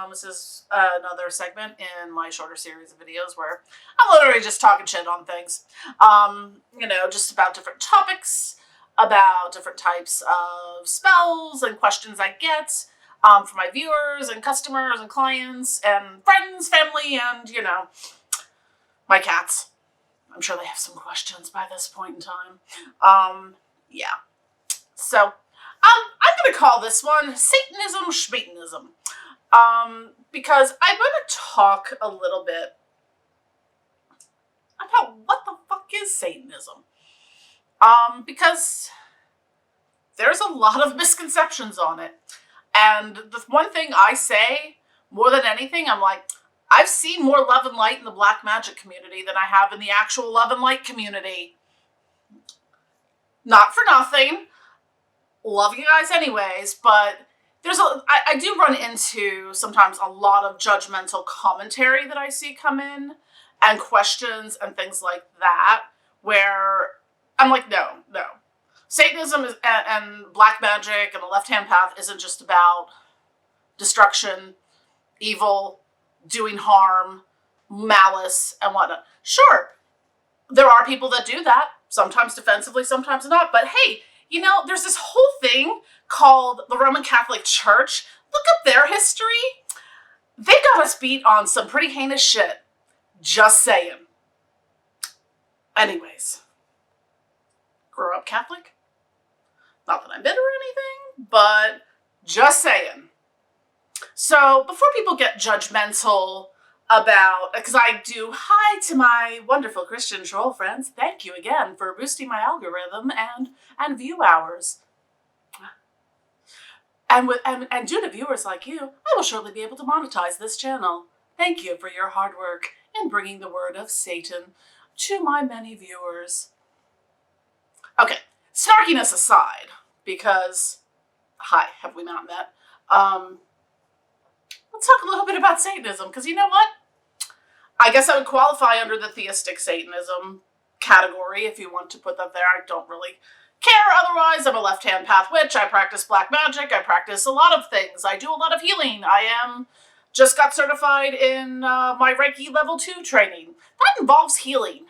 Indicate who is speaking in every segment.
Speaker 1: This is another segment in my shorter series of videos where I'm literally just talking shit on things. Just about different topics, about different types of spells and questions I get from my viewers and customers and clients and friends, family, and, my cats. I'm sure they have some questions by this point in time. Yeah. So, I'm going to call this one Satanism, Schmatanism. Because I'm going to talk a little bit about what the fuck is Satanism. Because there's a lot of misconceptions on it. And the one thing I say, more than anything, I'm like, I've seen more love and light in the black magic community than I have in the actual love and light community. Not for nothing. Love you guys anyways, but I do run into sometimes a lot of judgmental commentary that I see come in and questions and things like that where I'm like, no. Satanism is, and black magic and the left-hand path isn't just about destruction, evil, doing harm, malice, and whatnot. Sure, there are people that do that, sometimes defensively, sometimes not, but hey, there's this whole thing called the Roman Catholic Church. Look up their history. They got us beat on some pretty heinous shit. Just saying. Anyways. Grew up Catholic. Not that I'm bitter or anything, but just saying. So, before people get judgmental about, because I do hi to my wonderful Christian troll friends. Thank you again for boosting my algorithm and view hours. And due to viewers like you, I will surely be able to monetize this channel. Thank you for your hard work in bringing the word of Satan to my many viewers. Okay, snarkiness aside, because, hi, have we not met? Let's talk a little bit about Satanism, because you know what? I guess I would qualify under the theistic Satanism category, if you want to put that there. I don't really care otherwise. I'm a left-hand path witch. I practice black magic. I practice a lot of things. I do a lot of healing. Just got certified in my Reiki level 2 training. That involves healing.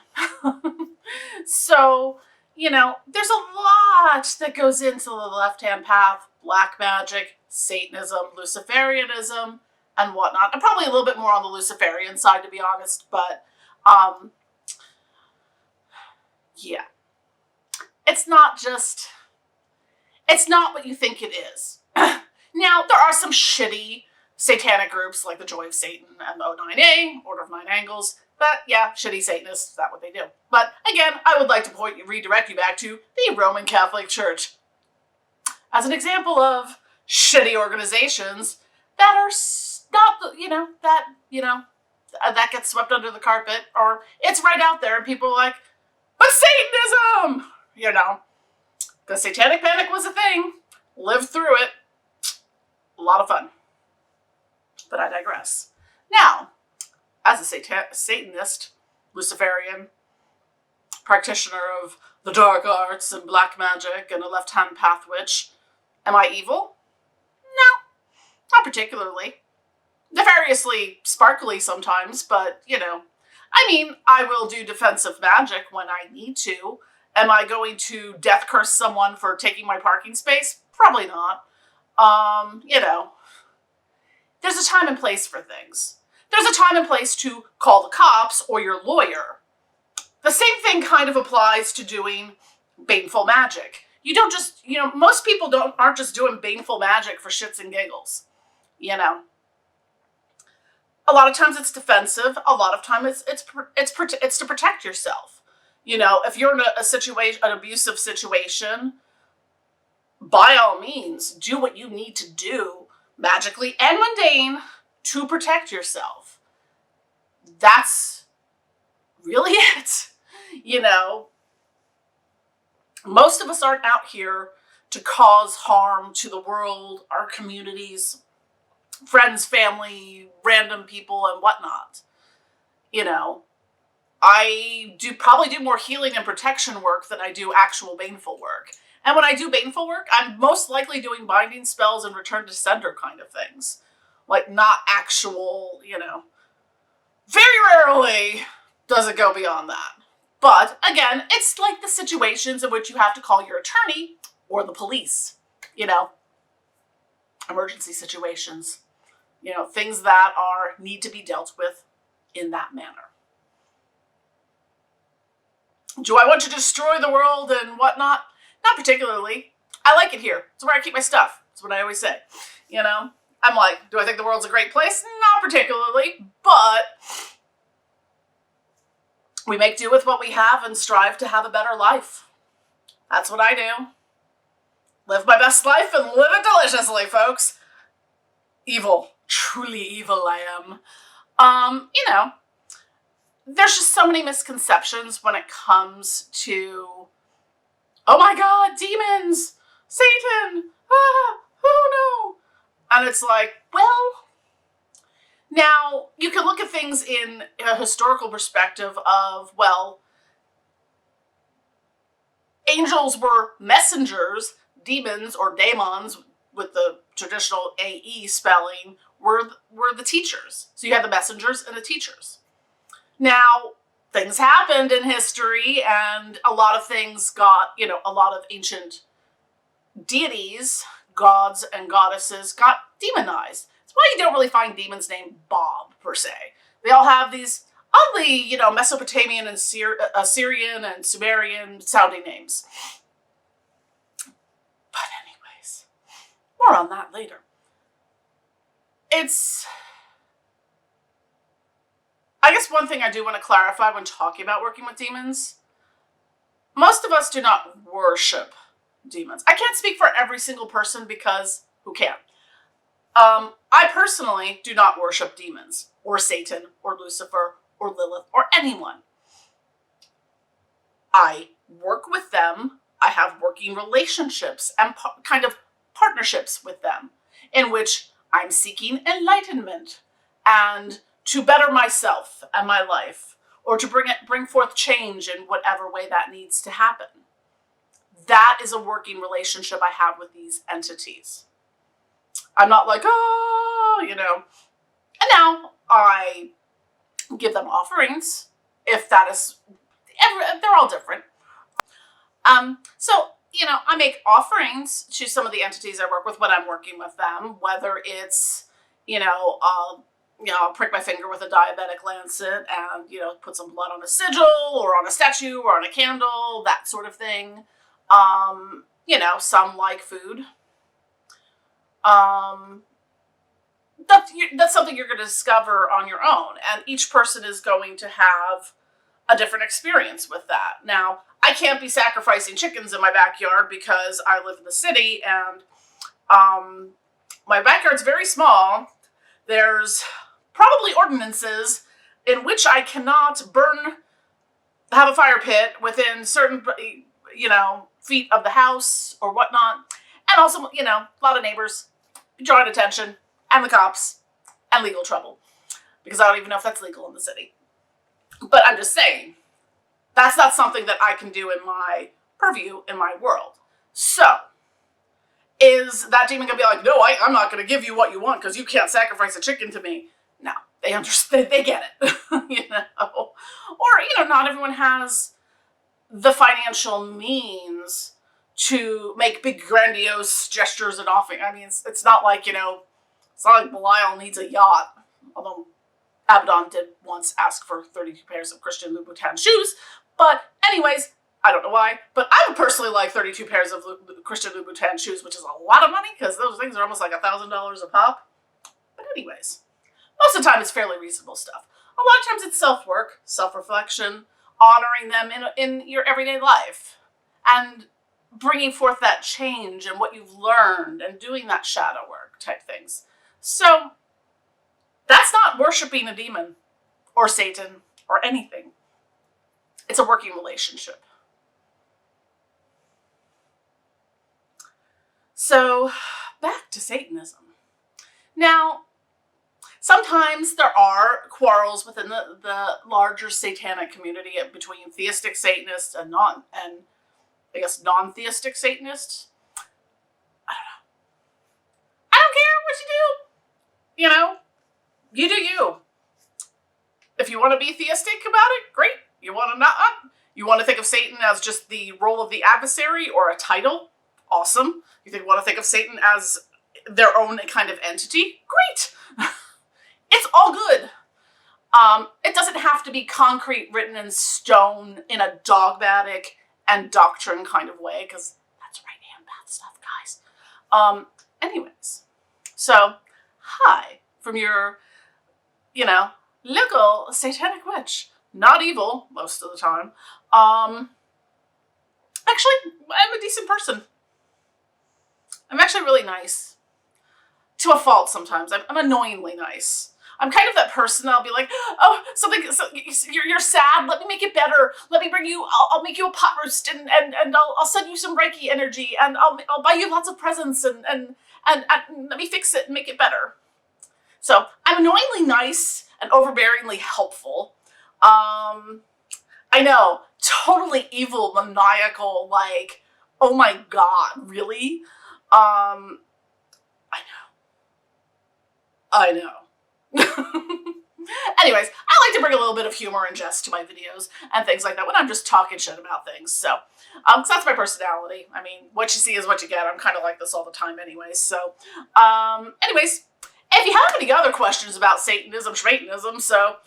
Speaker 1: So, there's a lot that goes into the left-hand path, black magic, Satanism, Luciferianism, and whatnot. I'm probably a little bit more on the Luciferian side, to be honest, but, yeah. It's not what you think it is. Now, there are some shitty satanic groups like the Joy of Satan and the O9A, Order of Nine Angles, but yeah, shitty Satanists, that's what they do. But again, I would like to redirect you back to the Roman Catholic Church as an example of shitty organizations that are not, that gets swept under the carpet, or it's right out there and people are like, but Satanism! The Satanic Panic was a thing. Lived through it. A lot of fun. But I digress. Now, as a Satanist, Luciferian, practitioner of the dark arts and black magic and a left-hand path witch, am I evil? No, not particularly. Nefariously sparkly sometimes, but, I will do defensive magic when I need to. Am I going to death curse someone for taking my parking space? Probably not. There's a time and place for things. There's a time and place to call the cops or your lawyer. The same thing kind of applies to doing baneful magic. You don't just, most people aren't just doing baneful magic for shits and giggles. A lot of times it's defensive. A lot of times it's to protect yourself. If you're in an abusive situation, by all means, do what you need to do, magically and mundane, to protect yourself. That's really it. Most of us aren't out here to cause harm to the world, our communities, friends, family, random people, and whatnot. I probably do more healing and protection work than I do actual baneful work. And when I do baneful work, I'm most likely doing binding spells and return to sender kind of things. Like, not actual, very rarely does it go beyond that. But again, it's like the situations in which you have to call your attorney or the police, emergency situations, things that need to be dealt with in that manner. Do I want to destroy the world and whatnot? Not particularly. I like it here. It's where I keep my stuff. That's what I always say. I'm like, do I think the world's a great place? Not particularly, but we make do with what we have and strive to have a better life. That's what I do. Live my best life and live it deliciously, folks. Evil. Truly evil I am. There's just so many misconceptions when it comes to, oh my God, demons, Satan, oh no. And it's like, well, now you can look at things in a historical perspective of, well, angels were messengers, demons or daemons with the traditional AE spelling were the teachers. So you had the messengers and the teachers. Now, things happened in history and a lot of things got, a lot of ancient deities, gods and goddesses got demonized. That's why you don't really find demons named Bob, per se. They all have these oddly, Mesopotamian and Assyrian and Sumerian sounding names. But anyways, more on that later. I guess one thing I do want to clarify when talking about working with demons, most of us do not worship demons. I can't speak for every single person because who can? I personally do not worship demons or Satan or Lucifer or Lilith or anyone. I work with them. I have working relationships and kind of partnerships with them in which I'm seeking enlightenment and to better myself and my life, or to bring forth change in whatever way that needs to happen. That is a working relationship I have with these entities. I'm not like, And now I give them offerings, if that is, they're all different. So, I make offerings to some of the entities I work with when I'm working with them, whether it's, I'll prick my finger with a diabetic lancet and, put some blood on a sigil or on a statue or on a candle, that sort of thing. Some like food. That's something you're going to discover on your own. And each person is going to have a different experience with that. Now, I can't be sacrificing chickens in my backyard because I live in the city and my backyard's very small. There's probably ordinances in which I cannot have a fire pit within certain, feet of the house or whatnot. And also, a lot of neighbors drawing attention and the cops and legal trouble because I don't even know if that's legal in the city. But I'm just saying, that's not something that I can do in my purview in my world. So, is that demon going to be like, no, I'm not going to give you what you want because you can't sacrifice a chicken to me? No, they understand, they get it, Or, not everyone has the financial means to make big grandiose gestures and offering. I mean, it's not like, it's not like Belial needs a yacht, although Abaddon did once ask for 32 pairs of Christian Louboutin shoes. But anyways, I don't know why, but I would personally like 32 pairs of Christian Louboutin shoes, which is a lot of money because those things are almost like $1,000 a pop. But anyways, most of the time it's fairly reasonable stuff. A lot of times it's self-work, self-reflection, honoring them in your everyday life, and bringing forth that change and what you've learned and doing that shadow work type things. So that's not worshiping a demon or Satan or anything. It's a working relationship. So back to Satanism. Now, sometimes there are quarrels within the larger satanic community between theistic Satanists and non-theistic Satanists. I don't know. I don't care what you know, you do you. If you want to be theistic about it, great. You want to not? You want to think of Satan as just the role of the adversary or a title? Awesome. You want to think of Satan as their own kind of entity? Great. It's all good. It doesn't have to be concrete, written in stone, in a dogmatic and doctrine kind of way, because that's right-hand path stuff, guys. Anyways, so, hi from your, local satanic witch. Not evil, most of the time. Actually, I'm a decent person. I'm actually really nice. To a fault sometimes. I'm annoyingly nice. I'm kind of that person that'll be like, oh, you're sad, let me make it better. Let me bring you, I'll make you a pot roast and I'll send you some Reiki energy and I'll buy you lots of presents and let me fix it and make it better. So I'm annoyingly nice and overbearingly helpful. I know, totally evil, maniacal, like, oh my God, really? I know. Anyways, I like to bring a little bit of humor and jest to my videos and things like that when I'm just talking shit about things. So, cause that's my personality. I mean, what you see is what you get. I'm kind of like this all the time anyways. So, anyways, if you have any other questions about Satanism, Schmatanism, so,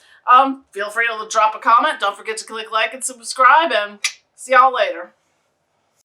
Speaker 1: feel free to drop a comment. Don't forget to click like and subscribe, and see y'all later.